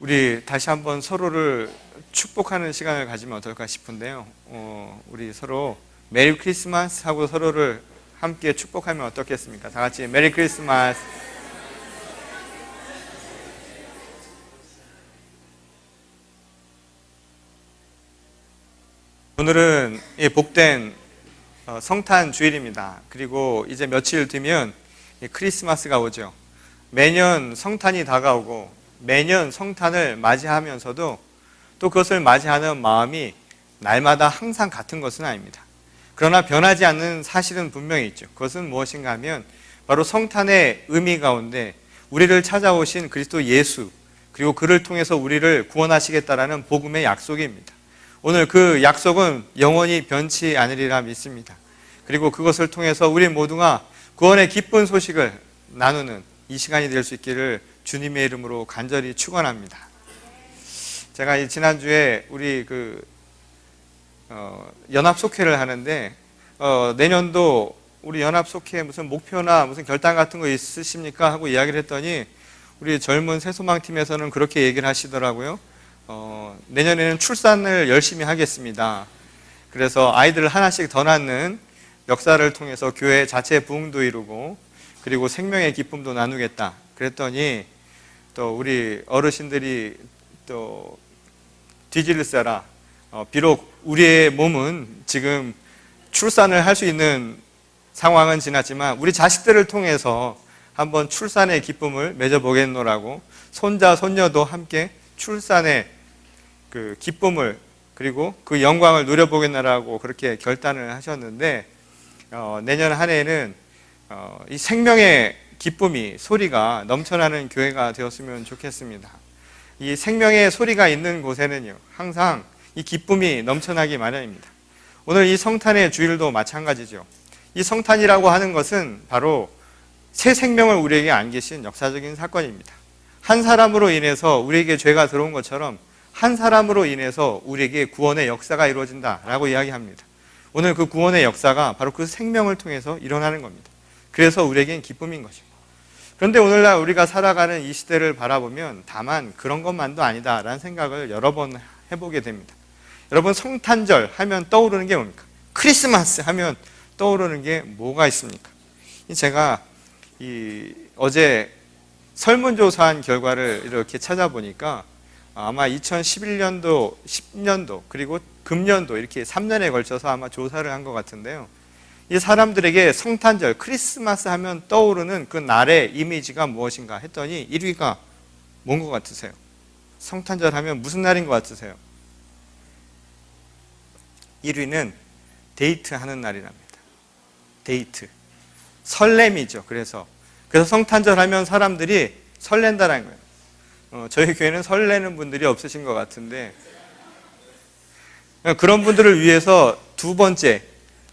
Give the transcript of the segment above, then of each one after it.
우리 다시 한번 서로를 축복하는 시간을 가지면 어떨까 싶은데요. 우리 서로 메리 크리스마스 하고 서로를 함께 축복하면 어떻겠습니까? 다 같이 메리 크리스마스. 오늘은 복된 성탄 주일입니다. 그리고 이제 며칠 뒤면 크리스마스가 오죠. 매년 성탄이 다가오고 매년 성탄을 맞이하면서도 또 그것을 맞이하는 마음이 날마다 항상 같은 것은 아닙니다. 그러나 변하지 않는 사실은 분명히 있죠. 그것은 무엇인가 하면 바로 성탄의 의미 가운데 우리를 찾아오신 그리스도 예수, 그리고 그를 통해서 우리를 구원하시겠다라는 복음의 약속입니다. 오늘 그 약속은 영원히 변치 않으리라 믿습니다. 그리고 그것을 통해서 우리 모두가 구원의 기쁜 소식을 나누는 이 시간이 될 수 있기를 주님의 이름으로 간절히 축원합니다. 제가 지난주에 우리 연합 속회를 하는데 내년도 우리 연합 속회 무슨 목표나 무슨 결단 같은 거 있으십니까? 하고 이야기를 했더니 우리 젊은 새소망팀에서는 그렇게 얘기를 하시더라고요. 내년에는 출산을 열심히 하겠습니다. 그래서 아이들을 하나씩 더 낳는 역사를 통해서 교회 자체 부흥도 이루고 그리고 생명의 기쁨도 나누겠다. 그랬더니 또 우리 어르신들이 또 뒤질세라 비록 우리의 몸은 지금 출산을 할 수 있는 상황은 지났지만 우리 자식들을 통해서 한번 출산의 기쁨을 맺어보겠노라고 손자 손녀도 함께 출산의 그 기쁨을 그리고 그 영광을 누려보겠노라고 그렇게 결단을 하셨는데 내년 한 해에는 이 생명의 기쁨이 소리가 넘쳐나는 교회가 되었으면 좋겠습니다. 이 생명의 소리가 있는 곳에는요 항상 이 기쁨이 넘쳐나기 마련입니다. 오늘 이 성탄의 주일도 마찬가지죠. 이 성탄이라고 하는 것은 바로 새 생명을 우리에게 안기신 역사적인 사건입니다. 한 사람으로 인해서 우리에게 죄가 들어온 것처럼 한 사람으로 인해서 우리에게 구원의 역사가 이루어진다라고 이야기합니다. 오늘 그 구원의 역사가 바로 그 생명을 통해서 일어나는 겁니다. 그래서 우리에겐 기쁨인 것입니다. 그런데 오늘날 우리가 살아가는 이 시대를 바라보면 다만 그런 것만도 아니다라는 생각을 여러 번 해보게 됩니다. 여러분, 성탄절 하면 떠오르는 게 뭡니까? 크리스마스 하면 떠오르는 게 뭐가 있습니까? 제가 어제 설문조사한 결과를 이렇게 찾아보니까 아마 2011년도, 10년도, 그리고 금년도 이렇게 3년에 걸쳐서 아마 조사를 한 것 같은데요. 이 사람들에게 성탄절, 크리스마스 하면 떠오르는 그 날의 이미지가 무엇인가 했더니 1위가 뭔 것 같으세요? 성탄절 하면 무슨 날인 것 같으세요? 1위는 데이트하는 날이랍니다. 데이트. 설렘이죠. 그래서 성탄절 하면 사람들이 설렌다라는 거예요. 저희 교회는 설레는 분들이 없으신 것 같은데 그런 분들을 위해서 두 번째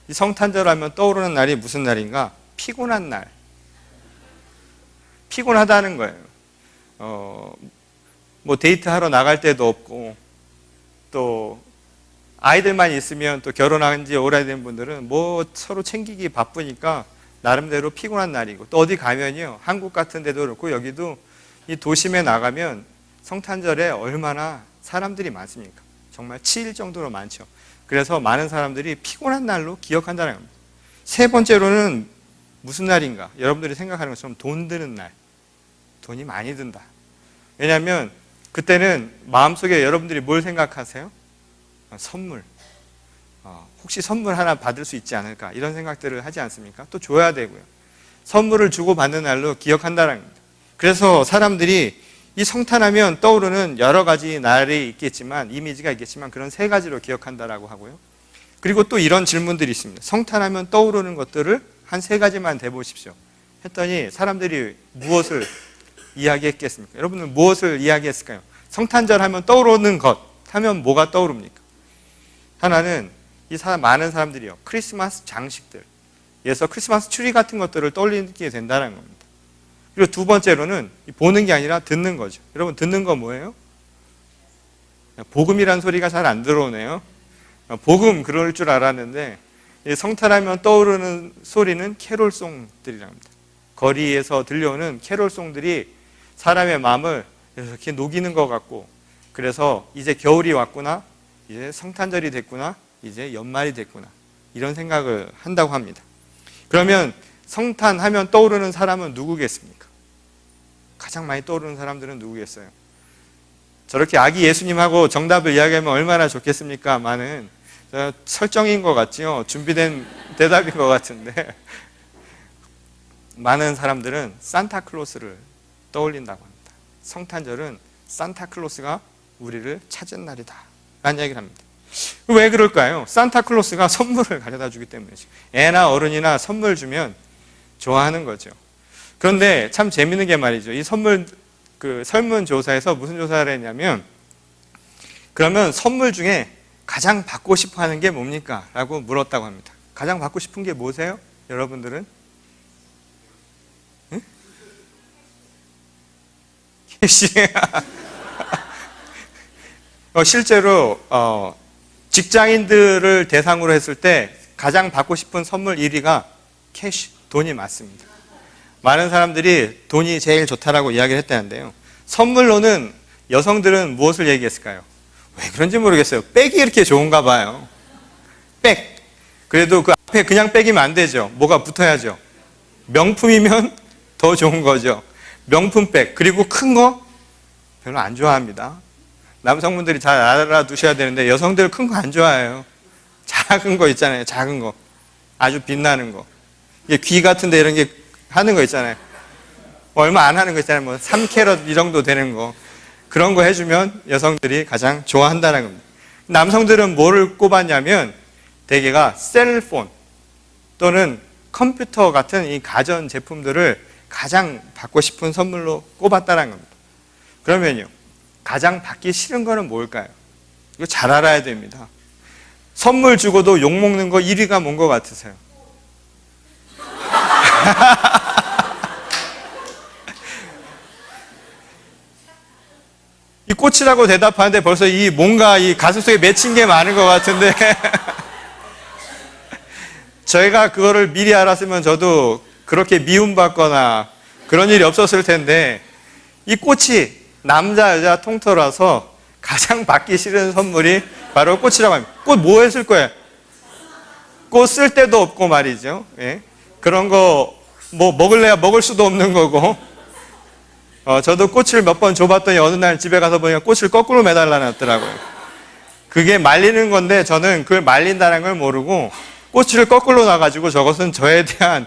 이 성탄절 하면 떠오르는 날이 무슨 날인가? 피곤한 날. 피곤하다는 거예요. 뭐 데이트하러 나갈 데도 없고 또 아이들만 있으면 또 결혼한 지 오래된 분들은 뭐 서로 챙기기 바쁘니까 나름대로 피곤한 날이고 또 어디 가면요 한국 같은 데도 그렇고 여기도 이 도심에 나가면 성탄절에 얼마나 사람들이 많습니까? 정말 치일 정도로 많죠. 그래서 많은 사람들이 피곤한 날로 기억한다는 겁니다. 세 번째로는 무슨 날인가? 여러분들이 생각하는 것처럼 돈 드는 날. 돈이 많이 든다. 왜냐하면 그때는 마음속에 여러분들이 뭘 생각하세요? 선물. 혹시 선물 하나 받을 수 있지 않을까? 이런 생각들을 하지 않습니까? 또 줘야 되고요. 선물을 주고 받는 날로 기억한다는 겁니다. 그래서 사람들이 이 성탄하면 떠오르는 여러 가지 날이 있겠지만 이미지가 있겠지만 그런 세 가지로 기억한다라고 하고요. 그리고 또 이런 질문들이 있습니다. 성탄하면 떠오르는 것들을 한 세 가지만 대보십시오. 했더니 사람들이 무엇을 이야기했겠습니까? 여러분은 무엇을 이야기했을까요? 성탄절 하면 떠오르는 것 하면 뭐가 떠오릅니까? 하나는 많은 사람들이요 크리스마스 장식들, 그래서 크리스마스 트리 같은 것들을 떠올리게 된다는 겁니다. 그리고 두 번째로는 보는 게 아니라 듣는 거죠. 여러분 듣는 거 뭐예요? 복음이란 소리가 잘 안 들어오네요. 복음 그럴 줄 알았는데 성탄하면 떠오르는 소리는 캐롤송들이랍니다. 거리에서 들려오는 캐롤송들이 사람의 마음을 그래서 이렇게 녹이는 것 같고, 그래서 이제 겨울이 왔구나, 이제 성탄절이 됐구나, 이제 연말이 됐구나, 이런 생각을 한다고 합니다. 그러면 성탄하면 떠오르는 사람은 누구겠습니까? 가장 많이 떠오르는 사람들은 누구겠어요? 저렇게 아기 예수님하고 정답을 이야기하면 얼마나 좋겠습니까? 많은 설정인 것 같지요? 준비된 대답인 것 같은데 많은 사람들은 산타클로스를 떠올린다고 합니다. 성탄절은 산타클로스가 우리를 찾은 날이다 라는 얘기를 합니다. 왜 그럴까요? 산타클로스가 선물을 가져다 주기 때문이죠. 애나 어른이나 선물 주면 좋아하는 거죠. 그런데 참 재밌는 게 말이죠. 이 설문조사에서 무슨 조사를 했냐면, 그러면 선물 중에 가장 받고 싶어 하는 게 뭡니까? 라고 물었다고 합니다. 가장 받고 싶은 게 뭐세요? 여러분들은? 응? 캐시. 실제로 직장인들을 대상으로 했을 때 가장 받고 싶은 선물 1위가 캐시, 돈이 맞습니다. 많은 사람들이 돈이 제일 좋다라고 이야기를 했다는데요. 선물로는 여성들은 무엇을 얘기했을까요? 왜 그런지 모르겠어요. 백이 이렇게 좋은가 봐요. 백. 그래도 그 앞에 그냥 백이면 안 되죠. 뭐가 붙어야죠. 명품이면 더 좋은 거죠. 명품 백. 그리고 큰 거 별로 안 좋아합니다. 남성분들이 잘 알아두셔야 되는데 여성들 큰 거 안 좋아해요. 작은 거 있잖아요. 작은 거. 아주 빛나는 거. 이게 귀 같은데 이런 게 하는 거 있잖아요. 얼마 안 하는 거 있잖아요. 뭐 3캐럿 이 정도 되는 거. 그런 거 해주면 여성들이 가장 좋아한다는 겁니다. 남성들은 뭐를 꼽았냐면 대개가 셀폰 또는 컴퓨터 같은 이 가전 제품들을 가장 받고 싶은 선물로 꼽았다는 겁니다. 그러면요, 가장 받기 싫은 거는 뭘까요? 이거 잘 알아야 됩니다. 선물 주고도 욕먹는 거 1위가 뭔 거 같으세요? 이 꽃이라고 대답하는데 벌써 이 뭔가 이 가슴속에 맺힌 게 많은 것 같은데 저희가 그거를 미리 알았으면 저도 그렇게 미움받거나 그런 일이 없었을 텐데, 이 꽃이 남자 여자 통틀어서 가장 받기 싫은 선물이 바로 꽃이라고 합니다. 꽃 뭐 했을 거예요? 꽃 쓸 데도 없고 말이죠. 예? 그런 거 뭐 먹을래야 먹을 수도 없는 거고, 저도 꽃을 몇 번 줘봤더니 어느 날 집에 가서 보니까 꽃을 거꾸로 매달라 놨더라고요. 그게 말리는 건데 저는 그걸 말린다는 걸 모르고 꽃을 거꾸로 놔가지고 저것은 저에 대한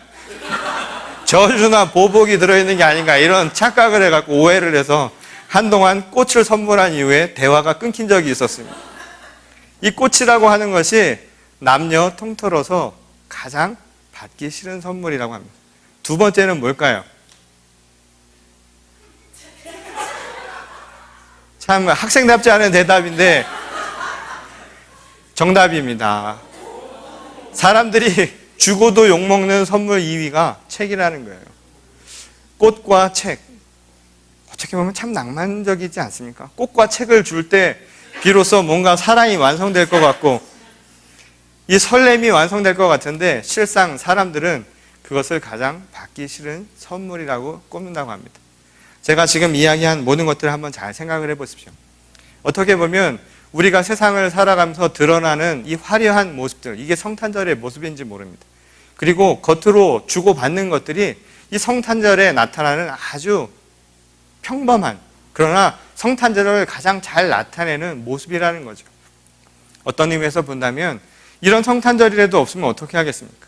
저주나 보복이 들어있는 게 아닌가 이런 착각을 해갖고 오해를 해서 한동안 꽃을 선물한 이후에 대화가 끊긴 적이 있었습니다. 이 꽃이라고 하는 것이 남녀 통틀어서 가장 받기 싫은 선물이라고 합니다. 두 번째는 뭘까요? 참 학생답지 않은 대답인데 정답입니다. 사람들이 주고도 욕먹는 선물 2위가 책이라는 거예요. 꽃과 책. 어떻게 보면 참 낭만적이지 않습니까? 꽃과 책을 줄 때 비로소 뭔가 사랑이 완성될 것 같고 이 설렘이 완성될 것 같은데, 실상 사람들은 그것을 가장 받기 싫은 선물이라고 꼽는다고 합니다. 제가 지금 이야기한 모든 것들을 한번 잘 생각을 해보십시오. 어떻게 보면 우리가 세상을 살아가면서 드러나는 이 화려한 모습들, 이게 성탄절의 모습인지 모릅니다. 그리고 겉으로 주고받는 것들이 이 성탄절에 나타나는 아주 평범한, 그러나 성탄절을 가장 잘 나타내는 모습이라는 거죠. 어떤 의미에서 본다면 이런 성탄절이라도 없으면 어떻게 하겠습니까?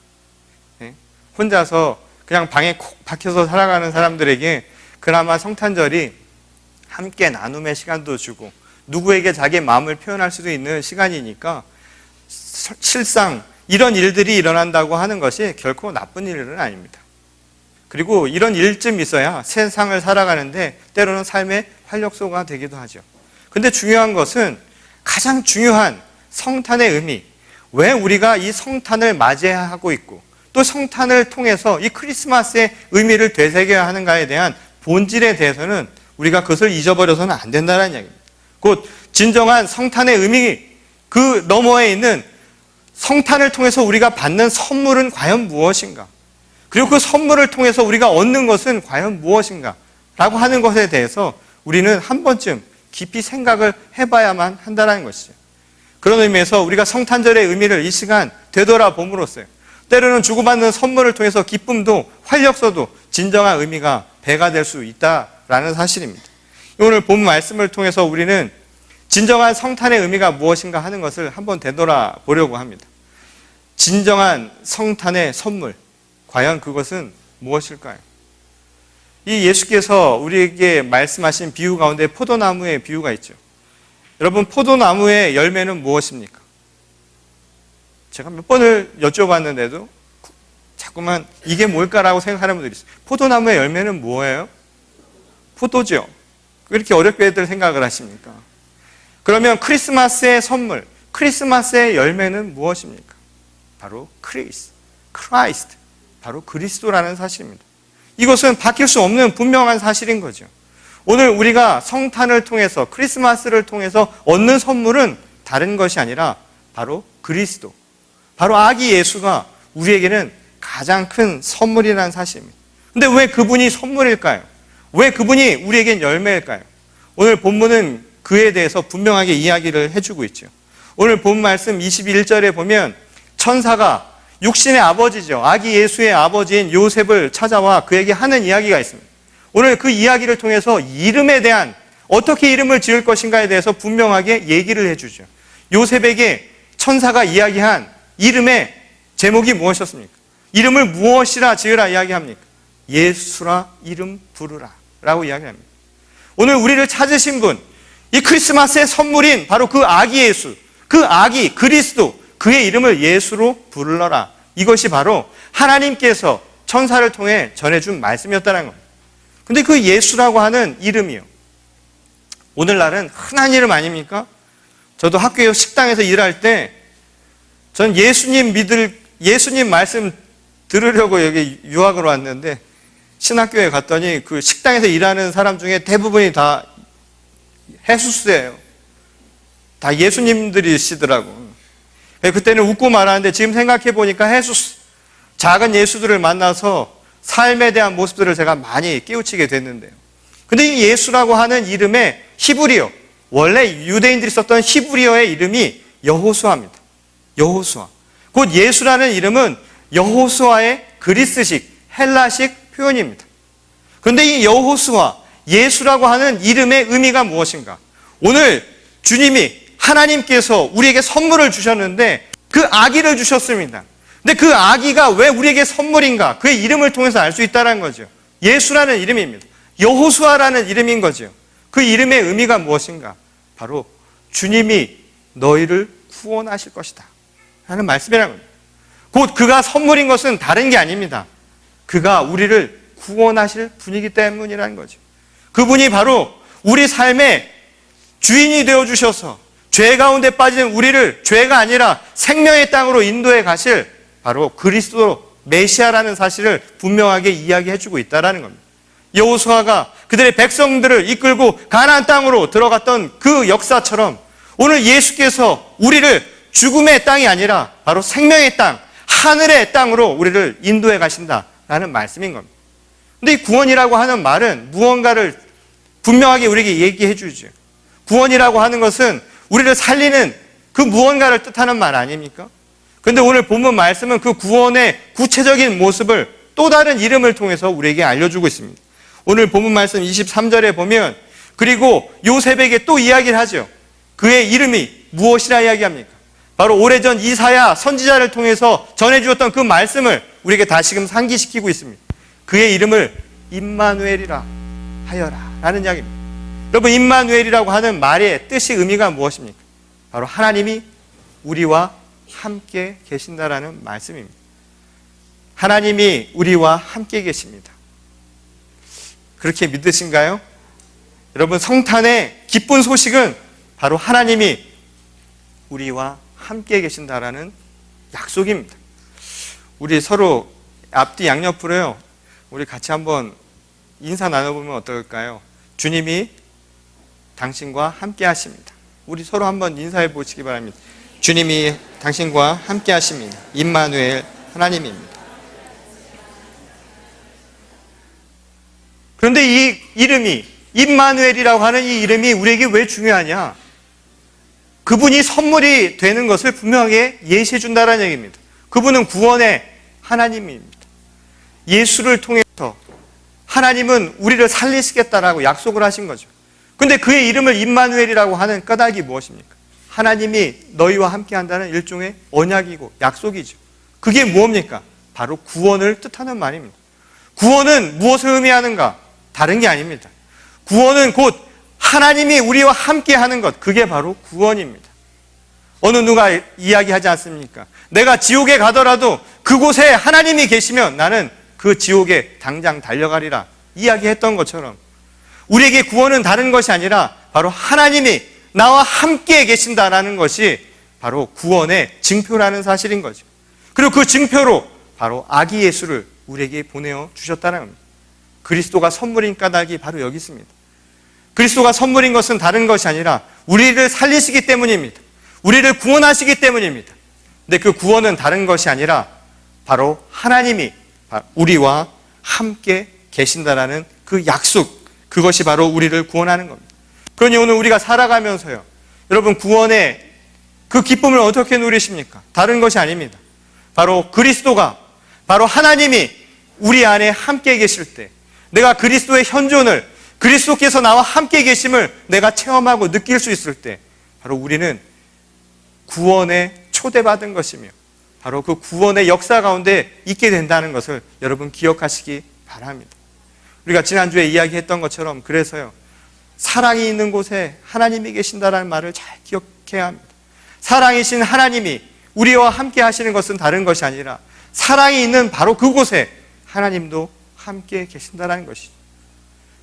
네? 혼자서 그냥 방에 콕 박혀서 살아가는 사람들에게 그나마 성탄절이 함께 나눔의 시간도 주고 누구에게 자기의 마음을 표현할 수도 있는 시간이니까, 실상 이런 일들이 일어난다고 하는 것이 결코 나쁜 일은 아닙니다. 그리고 이런 일쯤 있어야 세상을 살아가는데 때로는 삶의 활력소가 되기도 하죠. 근데 중요한 것은 가장 중요한 성탄의 의미, 왜 우리가 이 성탄을 맞이하고 있고 또 성탄을 통해서 이 크리스마스의 의미를 되새겨야 하는가에 대한 본질에 대해서는 우리가 그것을 잊어버려서는 안 된다는 이야기입니다. 곧 진정한 성탄의 의미, 그 너머에 있는 성탄을 통해서 우리가 받는 선물은 과연 무엇인가? 그리고 그 선물을 통해서 우리가 얻는 것은 과연 무엇인가? 라고 하는 것에 대해서 우리는 한 번쯤 깊이 생각을 해봐야만 한다는 것이죠. 그런 의미에서 우리가 성탄절의 의미를 이 시간 되돌아봄으로써요, 때로는 주고받는 선물을 통해서 기쁨도 활력소도 진정한 의미가 배가 될 수 있다라는 사실입니다. 오늘 본 말씀을 통해서 우리는 진정한 성탄의 의미가 무엇인가 하는 것을 한번 되돌아보려고 합니다. 진정한 성탄의 선물, 과연 그것은 무엇일까요? 이 예수께서 우리에게 말씀하신 비유 가운데 포도나무의 비유가 있죠. 여러분, 포도나무의 열매는 무엇입니까? 제가 몇 번을 여쭤봤는데도 자꾸만 이게 뭘까라고 생각하는 분들이 있어요. 포도나무의 열매는 뭐예요? 포도죠. 왜 이렇게 어렵게들 생각을 하십니까? 그러면 크리스마스의 선물, 크리스마스의 열매는 무엇입니까? 바로 크라이스트, 바로 그리스도라는 사실입니다. 이것은 바뀔 수 없는 분명한 사실인 거죠. 오늘 우리가 성탄을 통해서, 크리스마스를 통해서 얻는 선물은 다른 것이 아니라 바로 그리스도, 바로 아기 예수가 우리에게는 가장 큰 선물이라는 사실입니다. 근데 왜 그분이 선물일까요? 왜 그분이 우리에겐 열매일까요? 오늘 본문은 그에 대해서 분명하게 이야기를 해주고 있죠. 오늘 본 말씀 21절에 보면 천사가 육신의 아버지죠, 아기 예수의 아버지인 요셉을 찾아와 그에게 하는 이야기가 있습니다. 오늘 그 이야기를 통해서 이름에 대한, 어떻게 이름을 지을 것인가에 대해서 분명하게 얘기를 해주죠. 요셉에게 천사가 이야기한 이름의 제목이 무엇이었습니까? 이름을 무엇이라 지으라 이야기합니까? 예수라 이름 부르라 라고 이야기합니다. 오늘 우리를 찾으신 분, 이 크리스마스의 선물인 바로 그 아기 예수, 그 아기 그리스도, 그의 이름을 예수로 불러라. 이것이 바로 하나님께서 천사를 통해 전해준 말씀이었다는 겁니다. 근데 그 예수라고 하는 이름이요, 오늘날은 흔한 이름 아닙니까? 저도 학교에 식당에서 일할 때 전 예수님 말씀 들으려고 여기 유학을 왔는데 신학교에 갔더니 그 식당에서 일하는 사람 중에 대부분이 다 헤수스예요. 다 예수님들이시더라고. 그때는 웃고 말하는데 지금 생각해 보니까 헤수스, 작은 예수들을 만나서 삶에 대한 모습들을 제가 많이 깨우치게 됐는데요. 근데 이 예수라고 하는 이름의 히브리어, 원래 유대인들이 썼던 히브리어의 이름이 여호수아입니다. 여호수아. 곧 예수라는 이름은 여호수아의 그리스식, 헬라식 표현입니다. 그런데 이 여호수아, 예수라고 하는 이름의 의미가 무엇인가? 오늘 주님이, 하나님께서 우리에게 선물을 주셨는데 그 아기를 주셨습니다. 근데 그 아기가 왜 우리에게 선물인가? 그의 이름을 통해서 알 수 있다는 거죠. 예수라는 이름입니다. 여호수아라는 이름인 거죠. 그 이름의 의미가 무엇인가? 바로 주님이 너희를 구원하실 것이다 하는 말씀이라는 겁니다. 곧 그가 선물인 것은 다른 게 아닙니다. 그가 우리를 구원하실 분이기 때문이라는 거죠. 그분이 바로 우리 삶의 주인이 되어주셔서 죄 가운데 빠진 우리를 죄가 아니라 생명의 땅으로 인도해 가실 바로 그리스도 메시아라는 사실을 분명하게 이야기해주고 있다는 겁니다. 여호수아가 그들의 백성들을 이끌고 가나안 땅으로 들어갔던 그 역사처럼 오늘 예수께서 우리를 죽음의 땅이 아니라 바로 생명의 땅, 하늘의 땅으로 우리를 인도해 가신다라는 말씀인 겁니다. 근데 이 구원이라고 하는 말은 무언가를 분명하게 우리에게 얘기해 주죠. 구원이라고 하는 것은 우리를 살리는 그 무언가를 뜻하는 말 아닙니까? 그런데 오늘 본문 말씀은 그 구원의 구체적인 모습을 또 다른 이름을 통해서 우리에게 알려주고 있습니다. 오늘 본문 말씀 23절에 보면 그리고 요셉에게 또 이야기를 하죠. 그의 이름이 무엇이라 이야기합니까? 바로 오래전 이사야 선지자를 통해서 전해주었던 그 말씀을 우리에게 다시금 상기시키고 있습니다. 그의 이름을 임마누엘이라 하여라 라는 이야기입니다. 여러분, 임마누엘이라고 하는 말의 뜻이, 의미가 무엇입니까? 바로 하나님이 우리와 함께 계신다라는 말씀입니다. 하나님이 우리와 함께 계십니다. 그렇게 믿으신가요? 여러분, 성탄의 기쁜 소식은 바로 하나님이 우리와 함께 계신다라는 약속입니다. 우리 서로 앞뒤 양옆으로요, 우리 같이 한번 인사 나눠보면 어떨까요? 주님이 당신과 함께 하십니다. 우리 서로 한번 인사해 보시기 바랍니다. 주님이 당신과 함께 하십니다. 임마누엘 하나님입니다. 그런데 이 이름이, 임마누엘이라고 하는 이 이름이 우리에게 왜 중요하냐? 그분이 선물이 되는 것을 분명하게 예시해 준다는 얘기입니다. 그분은 구원의 하나님입니다. 예수를 통해서 하나님은 우리를 살리시겠다라고 약속을 하신 거죠. 근데 그의 이름을 임마누엘이라고 하는 까닭이 무엇입니까? 하나님이 너희와 함께 한다는 일종의 언약이고 약속이죠. 그게 무엇입니까? 바로 구원을 뜻하는 말입니다. 구원은 무엇을 의미하는가? 다른 게 아닙니다. 구원은 곧 하나님이 우리와 함께 하는 것, 그게 바로 구원입니다. 어느 누가 이야기하지 않습니까? 내가 지옥에 가더라도 그곳에 하나님이 계시면 나는 그 지옥에 당장 달려가리라 이야기했던 것처럼 우리에게 구원은 다른 것이 아니라 바로 하나님이 나와 함께 계신다라는 것이 바로 구원의 증표라는 사실인 거죠. 그리고 그 증표로 바로 아기 예수를 우리에게 보내어 주셨다는 겁니다. 그리스도가 선물인 까닭이 바로 여기 있습니다. 그리스도가 선물인 것은 다른 것이 아니라 우리를 살리시기 때문입니다. 우리를 구원하시기 때문입니다. 근데 그 구원은 다른 것이 아니라 바로 하나님이 우리와 함께 계신다라는 그 약속, 그것이 바로 우리를 구원하는 겁니다. 그러니 오늘 우리가 살아가면서요, 여러분 구원의 그 기쁨을 어떻게 누리십니까? 다른 것이 아닙니다. 바로 그리스도가, 바로 하나님이 우리 안에 함께 계실 때, 내가 그리스도의 현존을, 그리스도께서 나와 함께 계심을 내가 체험하고 느낄 수 있을 때 바로 우리는 구원에 초대받은 것이며 바로 그 구원의 역사 가운데 있게 된다는 것을 여러분 기억하시기 바랍니다. 우리가 지난주에 이야기했던 것처럼 그래서요, 사랑이 있는 곳에 하나님이 계신다는 말을 잘 기억해야 합니다. 사랑이신 하나님이 우리와 함께 하시는 것은 다른 것이 아니라 사랑이 있는 바로 그곳에 하나님도 함께 계신다는 것이죠.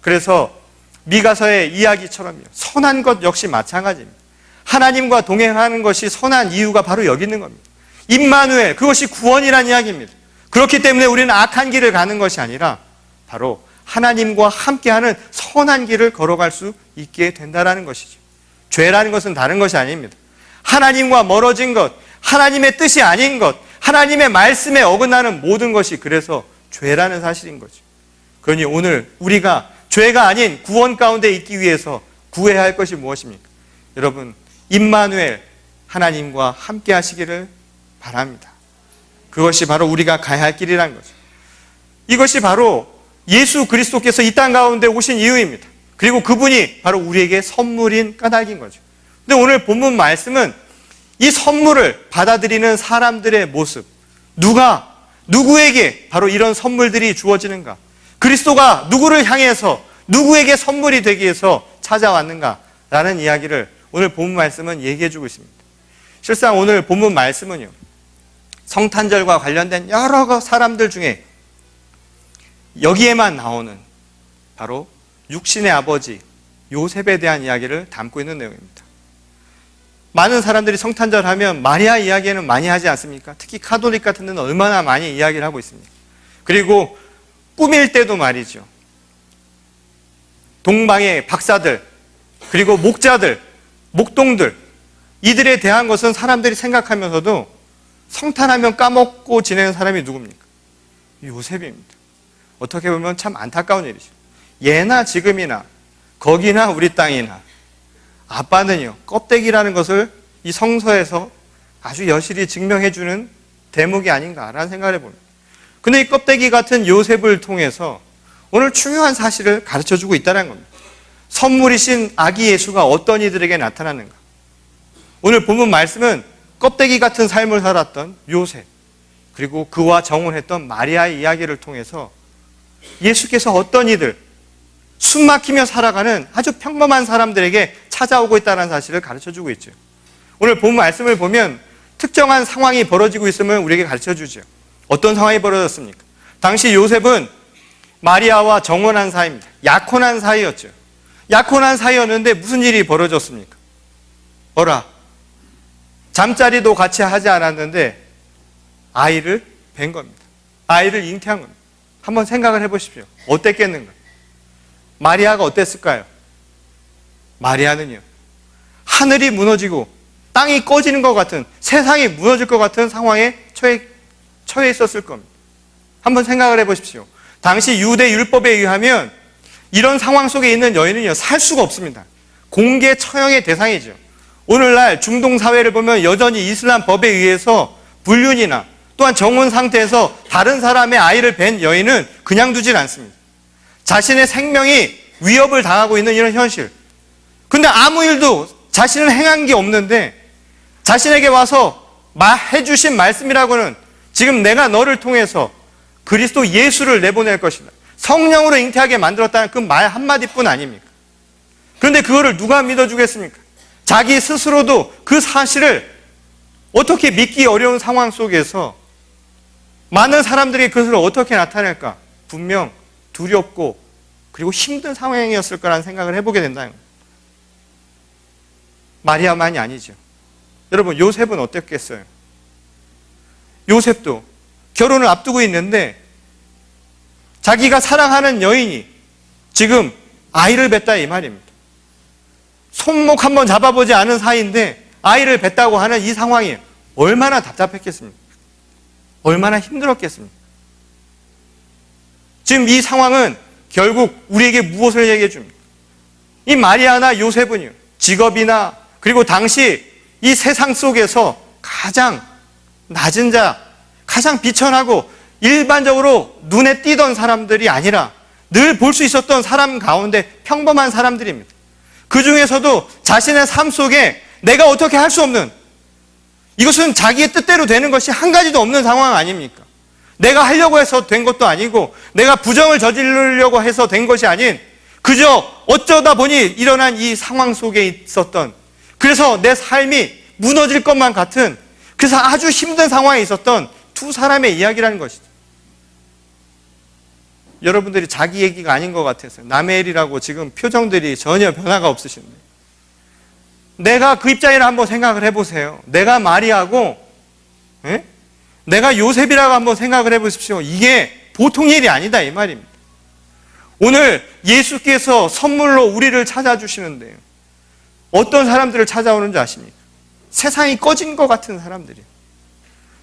그래서 미가서의 이야기처럼요, 선한 것 역시 마찬가지입니다. 하나님과 동행하는 것이 선한 이유가 바로 여기 있는 겁니다. 임마누엘, 그것이 구원이라는 이야기입니다. 그렇기 때문에 우리는 악한 길을 가는 것이 아니라 바로 하나님과 함께하는 선한 길을 걸어갈 수 있게 된다는 것이죠. 죄라는 것은 다른 것이 아닙니다. 하나님과 멀어진 것, 하나님의 뜻이 아닌 것, 하나님의 말씀에 어긋나는 모든 것이 그래서 죄라는 사실인 거죠. 그러니 오늘 우리가 죄가 아닌 구원 가운데 있기 위해서 구해야 할 것이 무엇입니까? 여러분, 임마누엘, 하나님과 함께 하시기를 바랍니다. 그것이 바로 우리가 가야 할 길이라는 거죠. 이것이 바로 예수 그리스도께서 이 땅 가운데 오신 이유입니다. 그리고 그분이 바로 우리에게 선물인 까닭인 거죠. 근데 오늘 본문 말씀은 이 선물을 받아들이는 사람들의 모습, 누구에게 바로 이런 선물들이 주어지는가? 그리스도가 누구를 향해서 누구에게 선물이 되기 위해서 찾아왔는가라는 이야기를 오늘 본문 말씀은 얘기해 주고 있습니다. 실상 오늘 본문 말씀은요, 성탄절과 관련된 여러 사람들 중에 여기에만 나오는 바로 육신의 아버지 요셉에 대한 이야기를 담고 있는 내용입니다. 많은 사람들이 성탄절 하면 마리아 이야기는 많이 하지 않습니까? 특히 카톨릭 같은 데는 얼마나 많이 이야기를 하고 있습니다. 그리고 꾸밀 때도 말이죠, 동방의 박사들, 그리고 목자들, 목동들, 이들에 대한 것은 사람들이 생각하면서도 성탄하면 까먹고 지내는 사람이 누굽니까? 요셉입니다. 어떻게 보면 참 안타까운 일이죠. 예나 지금이나 거기나 우리 땅이나 아빠는요, 껍데기라는 것을 이 성서에서 아주 여실히 증명해주는 대목이 아닌가라는 생각을 해봅니다. 근데 이 껍데기 같은 요셉을 통해서 오늘 중요한 사실을 가르쳐주고 있다는 겁니다. 선물이신 아기 예수가 어떤 이들에게 나타나는가? 오늘 본문 말씀은 껍데기 같은 삶을 살았던 요셉, 그리고 그와 정혼했던 마리아의 이야기를 통해서 예수께서 어떤 이들, 숨막히며 살아가는 아주 평범한 사람들에게 찾아오고 있다는 사실을 가르쳐주고 있죠. 오늘 본문 말씀을 보면 특정한 상황이 벌어지고 있음을 우리에게 가르쳐주죠. 어떤 상황이 벌어졌습니까? 당시 요셉은 마리아와 정혼한 사이입니다. 약혼한 사이였죠. 약혼한 사이였는데 무슨 일이 벌어졌습니까? 잠자리도 같이 하지 않았는데 아이를 뵌 겁니다. 아이를 잉태한 겁니다. 한번 생각을 해보십시오. 어땠겠는가? 마리아가 어땠을까요? 마리아는요, 하늘이 무너지고 땅이 꺼지는 것 같은, 세상이 무너질 것 같은 상황에 처해 있었을 겁니다. 한번 생각을 해보십시오. 당시 유대 율법에 의하면 이런 상황 속에 있는 여인은요, 살 수가 없습니다. 공개 처형의 대상이죠. 오늘날 중동 사회를 보면 여전히 이슬람 법에 의해서 불륜이나 또한 정혼 상태에서 다른 사람의 아이를 뵌 여인은 그냥 두질 않습니다. 자신의 생명이 위협을 당하고 있는 이런 현실. 근데 아무 일도 자신은 행한 게 없는데 자신에게 와서 해주신 말씀이라고는 지금 내가 너를 통해서 그리스도 예수를 내보낼 것이다, 성령으로 잉태하게 만들었다는 그 말 한마디뿐 아닙니까? 그런데 그거를 누가 믿어주겠습니까? 자기 스스로도 그 사실을 어떻게 믿기 어려운 상황 속에서 많은 사람들이 그것을 어떻게 나타낼까? 분명 두렵고 그리고 힘든 상황이었을 거라는 생각을 해보게 된다는 거예요. 마리아만이 아니죠. 여러분, 요셉은 어땠겠어요? 요셉도 결혼을 앞두고 있는데 자기가 사랑하는 여인이 지금 아이를 뱄다 이 말입니다. 손목 한번 잡아보지 않은 사이인데 아이를 뱄다고 하는 이 상황이 얼마나 답답했겠습니까? 얼마나 힘들었겠습니까? 지금 이 상황은 결국 우리에게 무엇을 얘기해 줍니까? 이 마리아나 요셉은요, 직업이나 그리고 당시 이 세상 속에서 가장 낮은 자, 가장 비천하고 일반적으로 눈에 띄던 사람들이 아니라 늘 볼 수 있었던 사람 가운데 평범한 사람들입니다. 그 중에서도 자신의 삶 속에 내가 어떻게 할 수 없는, 이것은 자기의 뜻대로 되는 것이 한 가지도 없는 상황 아닙니까? 내가 하려고 해서 된 것도 아니고 내가 부정을 저지르려고 해서 된 것이 아닌 그저 어쩌다 보니 일어난 이 상황 속에 있었던, 그래서 내 삶이 무너질 것만 같은, 그래서 아주 힘든 상황에 있었던 두 사람의 이야기라는 것이죠. 여러분들이 자기 얘기가 아닌 것 같아서요. 남의 일이라고 지금 표정들이 전혀 변화가 없으신데, 내가 그 입장이라 한번 생각을 해보세요. 내가 마리아고 내가 요셉이라고 한번 생각을 해보십시오. 이게 보통 일이 아니다 이 말입니다. 오늘 예수께서 선물로 우리를 찾아주시는데요, 어떤 사람들을 찾아오는지 아십니까? 세상이 꺼진 것 같은 사람들이에요.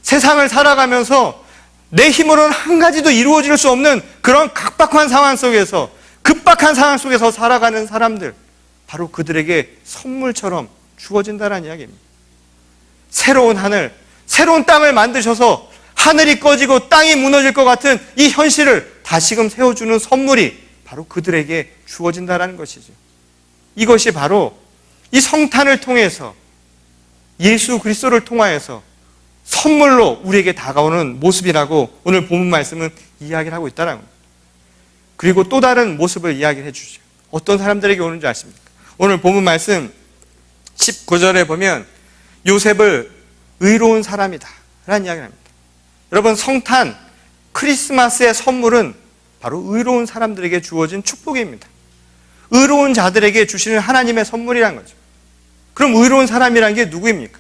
세상을 살아가면서 내 힘으로는 한 가지도 이루어질 수 없는 그런 각박한 상황 속에서, 급박한 상황 속에서 살아가는 사람들, 바로 그들에게 선물처럼 주어진다는 이야기입니다. 새로운 하늘, 새로운 땅을 만드셔서 하늘이 꺼지고 땅이 무너질 것 같은 이 현실을 다시금 세워주는 선물이 바로 그들에게 주어진다는 것이죠. 이것이 바로 이 성탄을 통해서 예수 그리스도를 통하여서 선물로 우리에게 다가오는 모습이라고 오늘 본문 말씀은 이야기를 하고 있다는 겁니다. 그리고 또 다른 모습을 이야기해 주죠. 어떤 사람들에게 오는지 아십니까? 오늘 본문 말씀 19절에 보면 요셉을 의로운 사람이다 라는 이야기를 합니다. 여러분, 성탄, 크리스마스의 선물은 바로 의로운 사람들에게 주어진 축복입니다. 의로운 자들에게 주시는 하나님의 선물이라는 거죠. 그럼 의로운 사람이라는 게 누구입니까?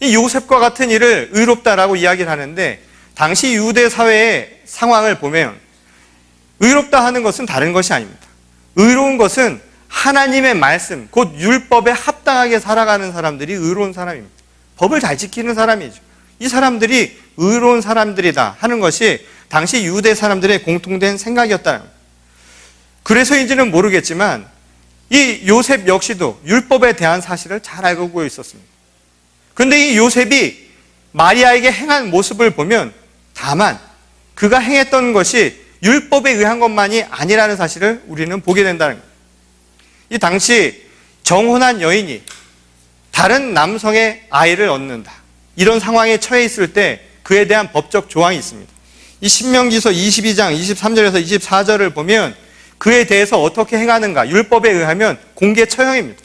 이 요셉과 같은 일을 의롭다라고 이야기를 하는데, 당시 유대 사회의 상황을 보면 의롭다 하는 것은 다른 것이 아닙니다. 의로운 것은 하나님의 말씀, 곧 율법에 합당하게 살아가는 사람들이 의로운 사람입니다. 법을 잘 지키는 사람이죠. 이 사람들이 의로운 사람들이다 하는 것이 당시 유대 사람들의 공통된 생각이었다는 겁니다. 그래서인지는 모르겠지만 이 요셉 역시도 율법에 대한 사실을 잘 알고 있었습니다. 그런데 이 요셉이 마리아에게 행한 모습을 보면 다만 그가 행했던 것이 율법에 의한 것만이 아니라는 사실을 우리는 보게 된다는 거예요. 이 당시 정혼한 여인이 다른 남성의 아이를 얻는다, 이런 상황에 처해 있을 때 그에 대한 법적 조항이 있습니다. 이 신명기서 22장 23절에서 24절을 보면 그에 대해서 어떻게 행하는가, 율법에 의하면 공개 처형입니다.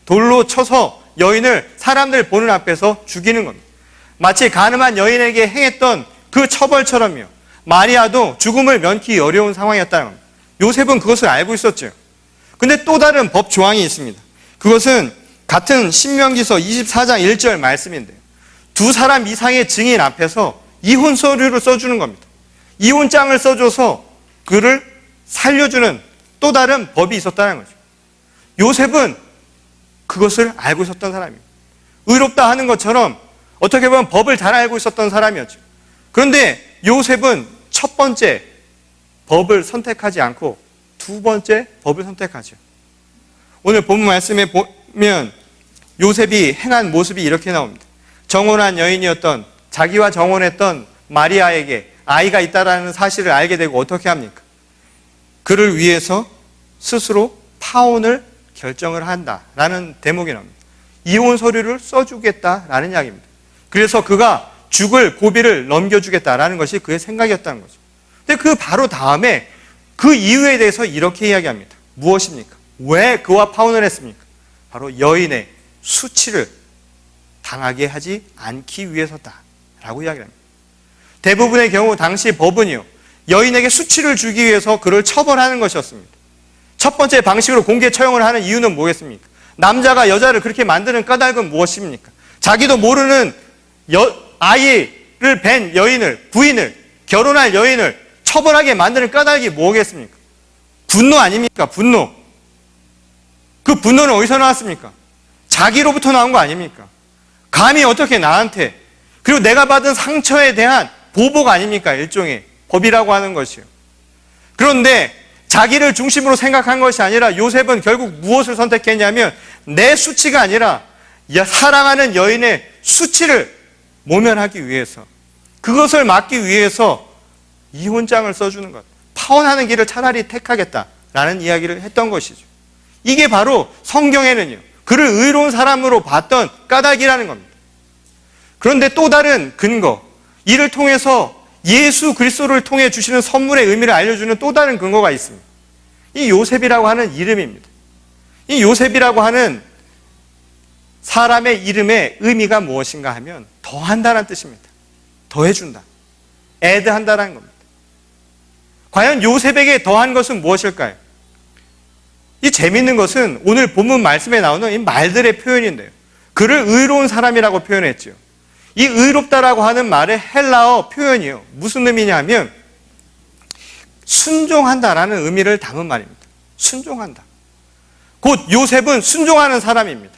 돌로 쳐서 여인을 사람들 보는 앞에서 죽이는 겁니다. 마치 가늠한 여인에게 행했던 그 처벌처럼요, 마리아도 죽음을 면키 어려운 상황이었다는 겁니다. 요셉은 그것을 알고 있었죠. 근데 또 다른 법 조항이 있습니다. 그것은 같은 신명기서 24장 1절 말씀인데요, 두 사람 이상의 증인 앞에서 이혼 서류를 써주는 겁니다. 이혼장을 써줘서 그를 살려주는 또 다른 법이 있었다는 거죠. 요셉은 그것을 알고 있었던 사람입니다. 의롭다 하는 것처럼 어떻게 보면 법을 잘 알고 있었던 사람이었죠. 그런데 요셉은 첫 번째 법을 선택하지 않고 두 번째 법을 선택하죠. 오늘 본문 말씀에 보면 요셉이 행한 모습이 이렇게 나옵니다. 정혼한 여인이었던, 자기와 정혼했던 마리아에게 아이가 있다라는 사실을 알게 되고 어떻게 합니까? 그를 위해서 스스로 파혼을 결정을 한다라는 대목이 나옵니다. 이혼 서류를 써주겠다라는 이야기입니다. 그래서 그가 죽을 고비를 넘겨주겠다라는 것이 그의 생각이었다는 거죠. 근데 그 바로 다음에 그 이유에 대해서 이렇게 이야기합니다. 무엇입니까? 왜 그와 파혼을 했습니까? 바로 여인의 수치를 당하게 하지 않기 위해서다라고 이야기합니다. 대부분의 경우 당시 법은요, 여인에게 수치를 주기 위해서 그를 처벌하는 것이었습니다. 첫 번째 방식으로 공개 처형을 하는 이유는 뭐겠습니까? 남자가 여자를 그렇게 만드는 까닭은 무엇입니까? 자기도 모르는 아이를 뵌 여인을, 부인을, 결혼할 여인을 처벌하게 만드는 까닭이 뭐겠습니까? 분노 아닙니까? 분노. 그 분노는 어디서 나왔습니까? 자기로부터 나온 거 아닙니까? 감히 어떻게 나한테, 그리고 내가 받은 상처에 대한 보복 아닙니까? 일종의 법이라고 하는 것이요. 그런데 자기를 중심으로 생각한 것이 아니라 요셉은 결국 무엇을 선택했냐면 내 수치가 아니라 사랑하는 여인의 수치를 모면하기 위해서, 그것을 막기 위해서 이혼장을 써주는 것, 파혼하는 길을 차라리 택하겠다라는 이야기를 했던 것이죠. 이게 바로 성경에는요, 그를 의로운 사람으로 봤던 까닭이라는 겁니다. 그런데 또 다른 근거, 이를 통해서 예수 그리스도를 통해 주시는 선물의 의미를 알려주는 또 다른 근거가 있습니다. 이 요셉이라고 하는 이름입니다. 이 요셉이라고 하는 사람의 이름의 의미가 무엇인가 하면 더한다는 뜻입니다. 더해준다. 애드한다는 겁니다. 과연 요셉에게 더한 것은 무엇일까요? 이 재미있는 것은 오늘 본문 말씀에 나오는 이 말들의 표현인데요. 그를 의로운 사람이라고 표현했죠. 이 의롭다라고 하는 말의 헬라어 표현이요, 무슨 의미냐 하면 순종한다라는 의미를 담은 말입니다. 순종한다. 곧 요셉은 순종하는 사람입니다.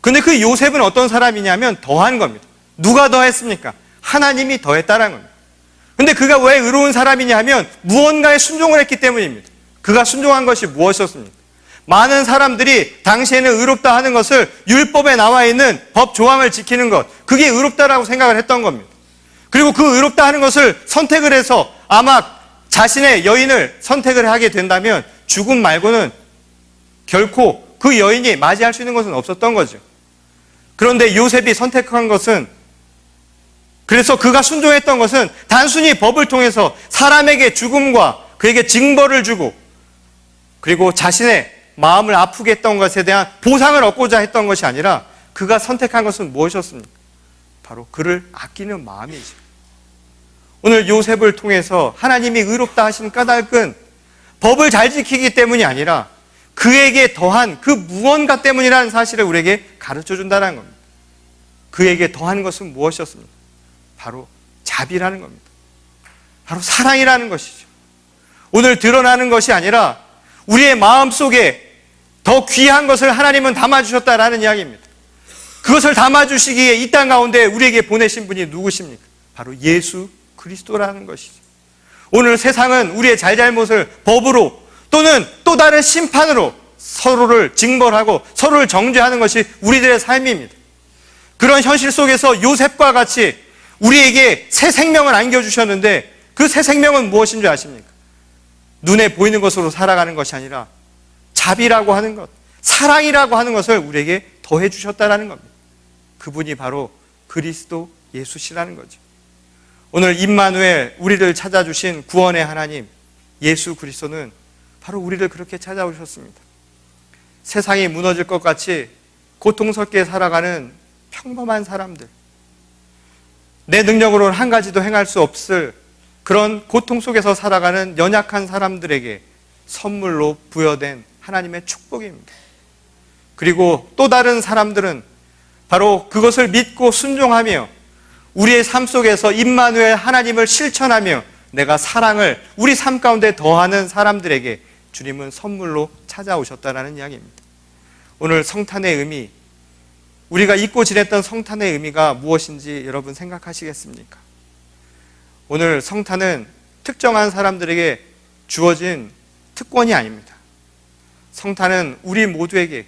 근데 그 요셉은 어떤 사람이냐면 더한 겁니다. 누가 더했습니까? 하나님이 더했다라는 겁니다. 근데 그가 왜 의로운 사람이냐 하면 무언가에 순종을 했기 때문입니다. 그가 순종한 것이 무엇이었습니까? 많은 사람들이 당시에는 의롭다 하는 것을 율법에 나와 있는 법 조항을 지키는 것, 그게 의롭다라고 생각을 했던 겁니다. 그리고 그 의롭다 하는 것을 선택을 해서 아마 자신의 여인을 선택을 하게 된다면 죽음 말고는 결코 그 여인이 맞이할 수 있는 것은 없었던 거죠. 그런데 요셉이 선택한 것은, 그래서 그가 순종했던 것은 단순히 법을 통해서 사람에게 죽음과 그에게 징벌을 주고 그리고 자신의 마음을 아프게 했던 것에 대한 보상을 얻고자 했던 것이 아니라 그가 선택한 것은 무엇이었습니까? 바로 그를 아끼는 마음이죠. 오늘 요셉을 통해서 하나님이 의롭다 하신 까닭은 법을 잘 지키기 때문이 아니라 그에게 더한 그 무언가 때문이라는 사실을 우리에게 가르쳐준다는 겁니다. 그에게 더한 것은 무엇이었습니까? 바로 자비라는 겁니다. 바로 사랑이라는 것이죠. 오늘 드러나는 것이 아니라 우리의 마음속에 더 귀한 것을 하나님은 담아주셨다라는 이야기입니다. 그것을 담아주시기에 이 땅 가운데 우리에게 보내신 분이 누구십니까? 바로 예수 그리스도라는 것이죠. 오늘 세상은 우리의 잘잘못을 법으로 또는 또 다른 심판으로 서로를 징벌하고 서로를 정죄하는 것이 우리들의 삶입니다. 그런 현실 속에서 요셉과 같이 우리에게 새 생명을 안겨주셨는데 그 새 생명은 무엇인 줄 아십니까? 눈에 보이는 것으로 살아가는 것이 아니라 자비라고 하는 것, 사랑이라고 하는 것을 우리에게 더해 주셨다라는 겁니다. 그분이 바로 그리스도 예수시라는 거죠. 오늘 임마누엘, 우리를 찾아주신 구원의 하나님 예수 그리스도는 바로 우리를 그렇게 찾아오셨습니다. 세상이 무너질 것 같이 고통스럽게 살아가는 평범한 사람들, 내 능력으로는 한 가지도 행할 수 없을 그런 고통 속에서 살아가는 연약한 사람들에게 선물로 부여된 하나님의 축복입니다. 그리고 또 다른 사람들은 바로 그것을 믿고 순종하며 우리의 삶 속에서 임마누엘 하나님을 실천하며 내가 사랑을 우리 삶 가운데 더하는 사람들에게 주님은 선물로 찾아오셨다는 이야기입니다. 오늘 성탄의 의미, 우리가 잊고 지냈던 성탄의 의미가 무엇인지 여러분 생각하시겠습니까? 오늘 성탄은 특정한 사람들에게 주어진 특권이 아닙니다. 성탄은 우리 모두에게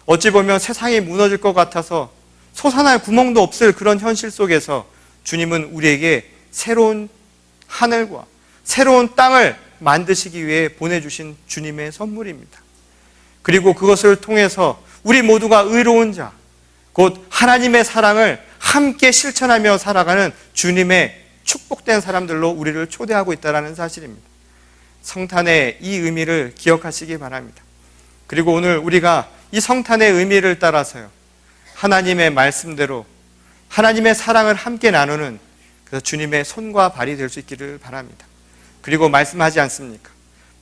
어찌 보면 세상이 무너질 것 같아서 솟아날 구멍도 없을 그런 현실 속에서 주님은 우리에게 새로운 하늘과 새로운 땅을 만드시기 위해 보내주신 주님의 선물입니다. 그리고 그것을 통해서 우리 모두가 의로운 자, 곧 하나님의 사랑을 함께 실천하며 살아가는 주님의 축복된 사람들로 우리를 초대하고 있다는 사실입니다. 성탄의 이 의미를 기억하시기 바랍니다. 그리고 오늘 우리가 이 성탄의 의미를 따라서요, 하나님의 말씀대로 하나님의 사랑을 함께 나누는 그래서 주님의 손과 발이 될 수 있기를 바랍니다. 그리고 말씀하지 않습니까?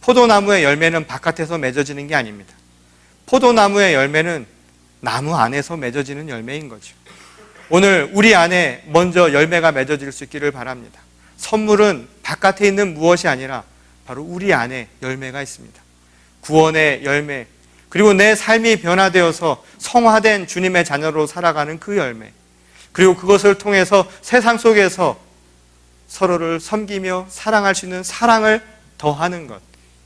포도나무의 열매는 바깥에서 맺어지는 게 아닙니다. 포도나무의 열매는 나무 안에서 맺어지는 열매인 거죠. 오늘 우리 안에 먼저 열매가 맺어질 수 있기를 바랍니다. 선물은 바깥에 있는 무엇이 아니라 바로 우리 안에 열매가 있습니다. 구원의 열매, 그리고 내 삶이 변화되어서 성화된 주님의 자녀로 살아가는 그 열매, 그리고 그것을 통해서 세상 속에서 서로를 섬기며 사랑할 수 있는 사랑을 더하는 것,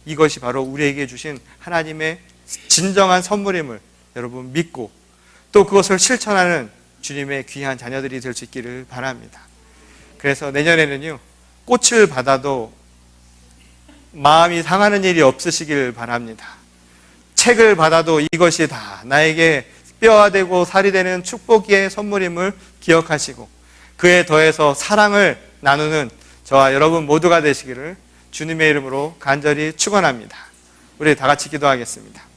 이것이 바로 우리에게 주신 하나님의 진정한 선물임을 여러분 믿고 또 그것을 실천하는 주님의 귀한 자녀들이 될 수 있기를 바랍니다. 그래서 내년에는요, 꽃을 받아도 마음이 상하는 일이 없으시길 바랍니다. 책을 받아도 이것이 다 나에게 뼈가 되고 살이 되는 축복의 선물임을 기억하시고 그에 더해서 사랑을 나누는 저와 여러분 모두가 되시기를 주님의 이름으로 간절히 축원합니다. 우리 다 같이 기도하겠습니다.